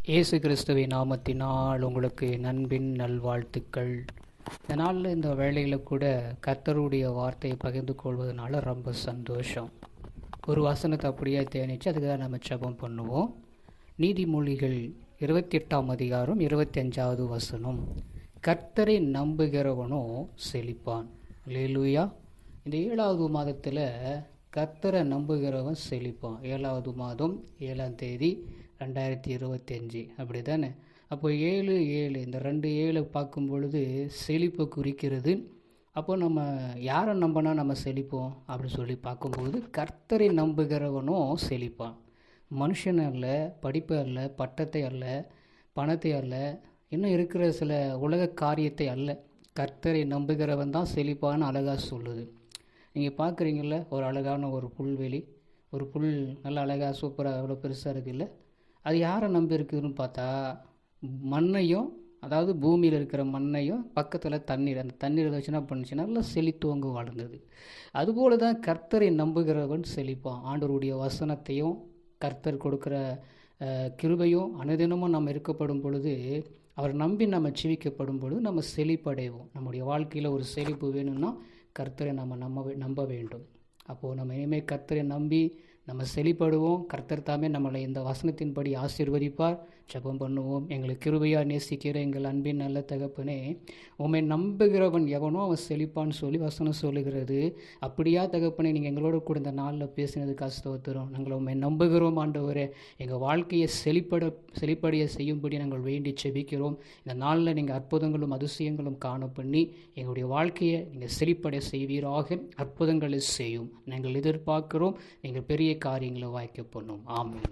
இயேசு கிறிஸ்துவின் நாமத்தினால் உங்களுக்கு நண்பின் நல்வாழ்த்துக்கள். இந்த நாளில் இந்த வேளையில் கூட கர்த்தருடைய வார்த்தையை பகிர்ந்து கொள்வதனால ரொம்ப சந்தோஷம். ஒரு வசனத்தை அப்படியே தேனிச்சு அதுக்கு தான் நம்ம ஜெபம் பண்ணுவோம். நீதிமொழிகள் 28ஆம் அதிகாரம் 25வது வசனம். கர்த்தரை நம்புகிறவனோ செழிப்பான். அல்லேலூயா. இந்த 7வது மாதத்தில் கர்த்தரை நம்புகிறவன் செழிப்பான். 7வது மாதம் 7ஆம் தேதி 2025 அப்படி தானே. அப்போ 7 இந்த 2 பார்க்கும் பொழுது செழிப்பை குறிக்கிறது. அப்போ நம்ம யாரை நம்பினா நம்ம செழிப்போம் அப்படின்னு சொல்லி பார்க்கும்பொழுது கர்த்தரை நம்புகிறவனும் செழிப்பான். மனுஷன் அல்ல, படிப்பு அல்ல, பட்டத்தை அல்ல, பணத்தை அல்ல, இன்னும் இருக்கிற சில உலக காரியத்தை அல்ல, கர்த்தரை நம்புகிறவன் தான் செழிப்பான்னு அழகாக சொல்லுது. நீங்கள் பார்க்குறீங்கள, ஒரு அழகான ஒரு புல்வெளி, ஒரு புல் நல்லா அழகாக சூப்பராக எவ்வளோ பெருசாக இருக்குல்ல. அது யாரை நம்பி இருக்குதுன்னு பார்த்தா மண்ணையும், அதாவது பூமியில் இருக்கிற மண்ணையும், பக்கத்தில் தண்ணீர், அந்த தண்ணீரை வச்சு என்ன பண்ணுச்சு, நல்லா செழித்துவங்க வளர்ந்தது. அதுபோல தான் கர்த்தரை நம்புகிறவன் செழிப்பான். ஆண்டவருடைய வசனத்தையும் கர்த்தர் கொடுக்குற கிருபையும் அனுதினமும் நம்ம இருக்கப்படும் பொழுது, அவர் நம்பி நம்ம ஜீவிக்கப்படும் பொழுது நம்ம செழிப்படைவோம். நம்முடைய வாழ்க்கையில் ஒரு செழிப்பு வேணும்னா கர்த்தரை நம்ம நம்ப வேண்டும். அப்போது நம்ம இனிமேல் கர்த்தரை நம்பி நம்ம செழிப்படுவோம். கர்த்தர் தாமே நம்மளை இந்த வசனத்தின்படி ஆசீர்வதிப்பார். ஜெபம் பண்ணுவோம். எங்களுக்கு கிருபையாக நேசிக்கிற எங்கள் அன்பின் நல்ல தகப்பனே, உம்மை நம்புகிறவன் எவனோ அவன் செழிப்பான்னு சொல்லி வசனம் சொல்லுகிறது. அப்படியா தகப்பனே, நீங்கள் எங்களோட கூட இந்த நாளில் பேசினதுக்காக ஸ்தோத்திரம். நாங்கள் உம்மை நம்புகிறோம் ஆண்டவரே. எங்கள் வாழ்க்கையை செழிப்படைய செய்யும்படி நாங்கள் வேண்டி செபிக்கிறோம். இந்த நாளில் நீங்கள் அற்புதங்களும் அதிசயங்களும் காண பண்ணி எங்களுடைய வாழ்க்கையை நீங்கள் செழிப்படைய செய்வீராக. அற்புதங்களை செய்யும் நாங்கள் எதிர்பார்க்கிறோம். நீங்கள் பெரிய காரியங்களை வாய்க்க பண்ணும். ஆமென்.